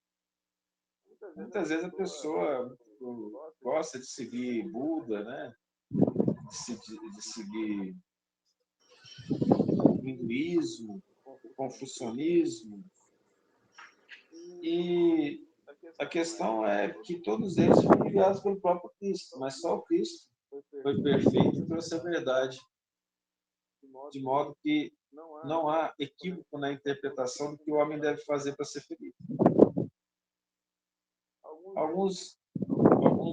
Muitas vezes a pessoa gosta de seguir Buda, né? de seguir o hinduísmo, o confucionismo. E a questão é que todos eles foram enviados pelo próprio Cristo, mas só o Cristo foi perfeito e trouxe a verdade, de modo que não há equívoco na interpretação do que o homem deve fazer para ser feliz. Alguns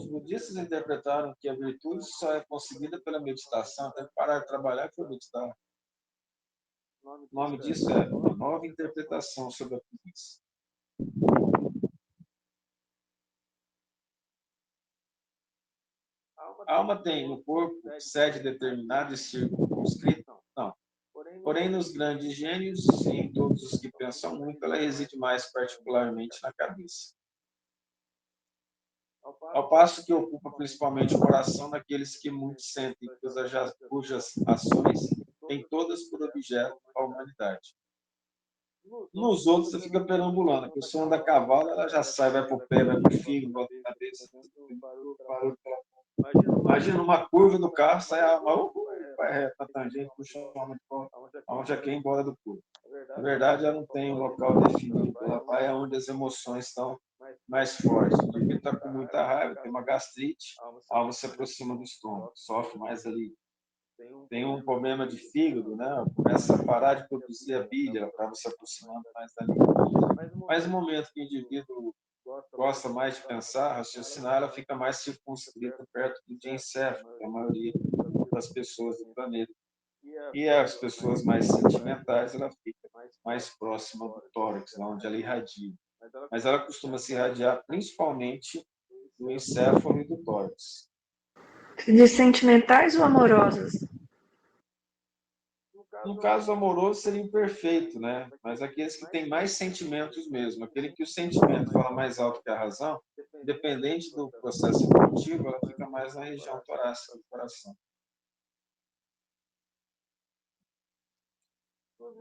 budistas interpretaram que a virtude só é conseguida pela meditação, tem que parar de trabalhar para meditar. O nome disso é uma nova interpretação sobre a preguiça. A alma tem no corpo sede determinada e circunscrita? Não. Porém, nos grandes gênios e em todos os que pensam muito, ela reside mais particularmente na cabeça. Ao passo que ocupa principalmente o coração daqueles que muito sentem, cujas ações têm todas por objeto a humanidade. Nos outros, você fica perambulando. A pessoa anda a cavalo, ela já sai, vai para o pé, vai para o fígado, volta para a cabeça. Imagina uma curva do carro, sai a vai reto na tangente, puxa a alma de volta, aonde já quer ir embora do corpo. Na verdade, ela não tem um local definido. Ela vai aonde as emoções estão mais fortes. Porque está com muita raiva, tem uma gastrite, a alma se aproxima do estômago, sofre mais ali. tem um problema de fígado, né? Começa a parar de produzir a bile, ela estava se aproximando mais da linha. Mas no momento que o indivíduo gosta mais de pensar, raciocinar, ela fica mais circunscrita perto do diencéfalo, que é a maioria das pessoas do planeta. E as pessoas mais sentimentais, ela fica mais próxima do tórax, onde ela irradia. Mas ela costuma se irradiar principalmente do encéfalo e do tórax. De sentimentais ou amorosas? No caso amoroso seria imperfeito, né? Mas aqueles que têm mais sentimentos mesmo, aquele que o sentimento fala mais alto que a razão, independente do processo evolutivo, ela fica mais na região torácica do coração.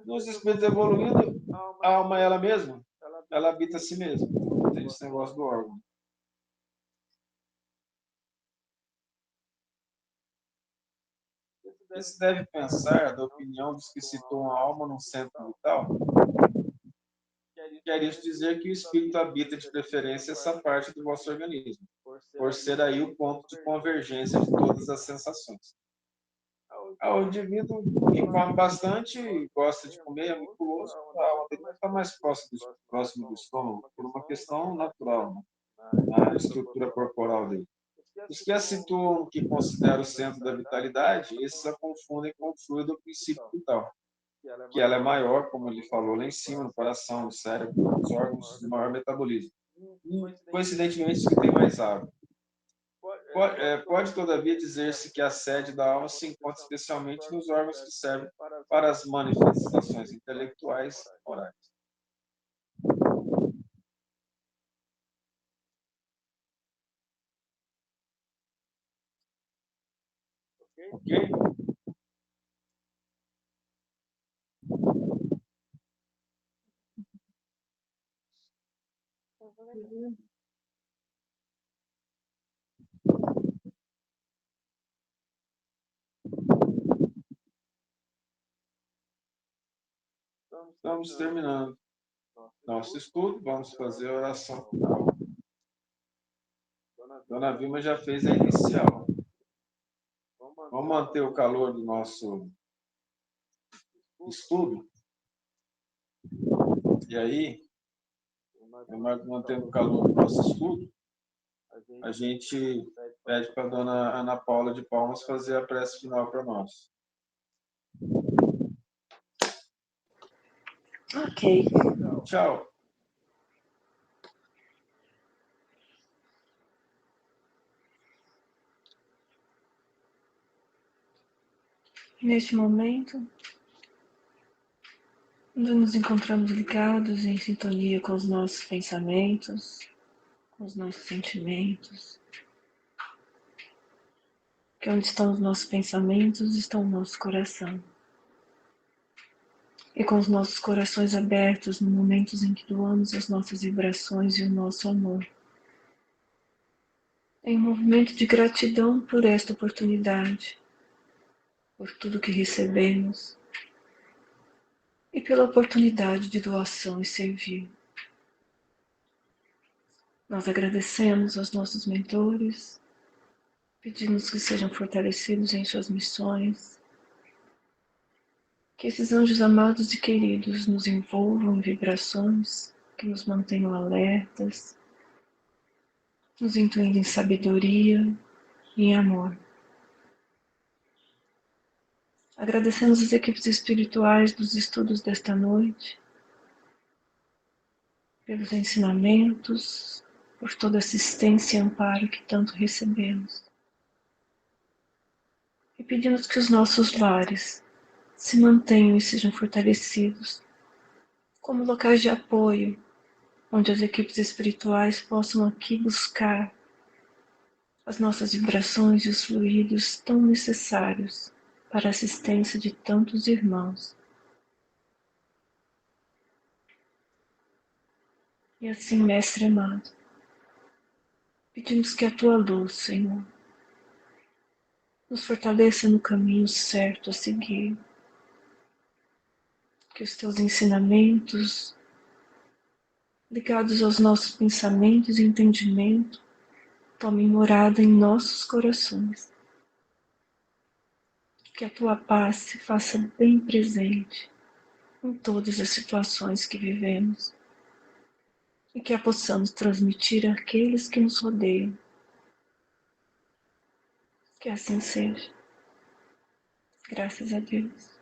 Nos espíritos evoluindo, a alma é ela mesma, ela habita a si mesma. Não tem esse negócio do órgão. Você se deve pensar da opinião dos que situam a alma num centro vital. Quer isso dizer que o espírito habita de preferência essa parte do vosso organismo, por ser aí o ponto de convergência de todas as sensações. O indivíduo que come bastante e gosta de comer, é musculoso, a alma dele vai estar mais próximo do estômago, por uma questão natural, né? Na estrutura corporal dele. Os que a situam que consideram o centro da vitalidade, esses a confundem com o fluido do princípio vital, que ela é maior, como ele falou lá em cima, no coração, no cérebro, nos órgãos de maior metabolismo. E, coincidentemente, os que têm mais água. Pode, todavia, dizer-se que a sede da alma se encontra especialmente nos órgãos que servem para as manifestações intelectuais morais. Ok? Estamos terminando nosso estudo, vamos fazer a oração final. Dona Vilma já fez a inicial. Vamos manter o calor do nosso estudo. E aí, mantendo o calor do nosso estudo, a gente pede para a dona Ana Paula de Palmas fazer a prece final para nós. Ok. Tchau. Neste momento, onde nos encontramos ligados em sintonia com os nossos pensamentos, com os nossos sentimentos, que onde estão os nossos pensamentos, está o nosso coração. E com os nossos corações abertos no momentos em que doamos as nossas vibrações e o nosso amor. Em um movimento de gratidão por esta oportunidade, por tudo que recebemos e pela oportunidade de doação e servir. Nós agradecemos aos nossos mentores, pedimos que sejam fortalecidos em suas missões, que esses anjos amados e queridos nos envolvam em vibrações que nos mantenham alertas, nos intuindo em sabedoria e em amor. Agradecemos as equipes espirituais dos estudos desta noite, pelos ensinamentos, por toda assistência e amparo que tanto recebemos. E pedimos que os nossos lares se mantenham e sejam fortalecidos como locais de apoio, onde as equipes espirituais possam aqui buscar as nossas vibrações e os fluidos tão necessários para a assistência de tantos irmãos. E assim, Mestre amado, pedimos que a Tua luz, Senhor, nos fortaleça no caminho certo a seguir, que os Teus ensinamentos, ligados aos nossos pensamentos e entendimento, tomem morada em nossos corações. Que a tua paz se faça bem presente em todas as situações que vivemos e que a possamos transmitir àqueles que nos rodeiam. Que assim seja. Graças a Deus.